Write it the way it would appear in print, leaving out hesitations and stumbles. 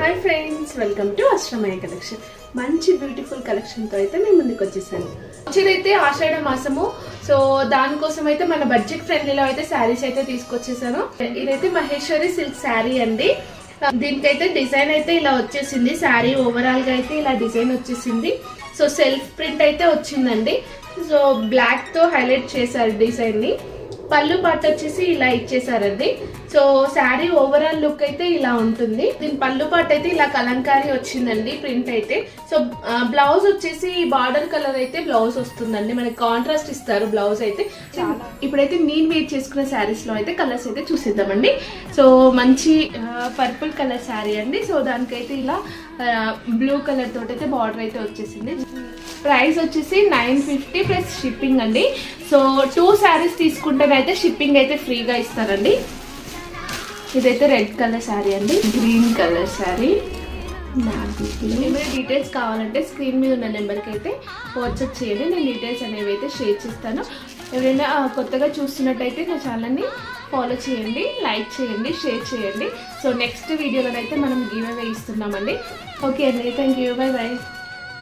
Hi friends, welcome to Ashtamaya collection. మంచి beautiful కలెక్షన్తో అయితే మేము ముందుకు వచ్చేసాను. వచ్చేదైతే ఆషాఢ మాసము, సో దానికోసం అయితే మన బడ్జెట్ ఫ్రెండ్లీలో అయితే శారీస్ అయితే తీసుకొచ్చేసాను. ఇదైతే మహేశ్వరి సిల్క్ శారీ అండి. దీనికైతే డిజైన్ అయితే ఇలా వచ్చేసింది. శారీ ఓవరాల్ గా అయితే ఇలా డిజైన్ వచ్చేసింది. సో సెల్ఫ్ ప్రింట్ అయితే వచ్చిందండి. సో బ్లాక్ తో హైలైట్ చేశారు డిజైన్ ని. పళ్ళు పాట వచ్చేసి ఇలా ఇచ్చేసారండి. సో శారీ ఓవరాల్ లుక్ అయితే ఇలా ఉంటుంది. దీని పళ్ళు పాట అయితే ఇలా కలంకారీ వచ్చిందండి ప్రింట్ అయితే. సో బ్లౌజ్ వచ్చేసి బార్డర్ కలర్ అయితే బ్లౌజ్ వస్తుందండి. మనకి కాంట్రాస్ట్ ఇస్తారు బ్లౌజ్ అయితే. ఇప్పుడైతే మీన్ వేర్ చేసుకున్న శారీస్ లో అయితే కలర్స్ అయితే చూసిద్దామండి. సో మంచి పర్పుల్ కలర్ శారీ అండి. సో దానికైతే ఇలా బ్లూ కలర్ తోటి అయితే బార్డర్ అయితే వచ్చేసింది. ప్రైస్ వచ్చేసి 950 ప్లస్ షిప్పింగ్ అండి. సో 2 శారీస్ తీసుకుంటేనైతే షిప్పింగ్ అయితే ఫ్రీగా ఇస్తారండి. ఇదైతే రెడ్ కలర్ శారీ అండి, గ్రీన్ కలర్ శారీ. ఏమైనా డీటెయిల్స్ కావాలంటే స్క్రీన్ మీద ఉన్న నెంబర్కి అయితే వాట్సాప్ చేయండి. నేను డీటెయిల్స్ అనేవి అయితే షేర్ చేస్తాను. ఎవరైనా కొత్తగా చూస్తున్నట్టయితే నా ఛానల్ని ఫాలో చేయండి, లైక్ చేయండి, షేర్ చేయండి. సో నెక్స్ట్ వీడియోలో అయితే మనం గివ్ అవే ఇస్తున్నామండి. ఓకే అండి, థ్యాంక్ యూ, బై బాయ్.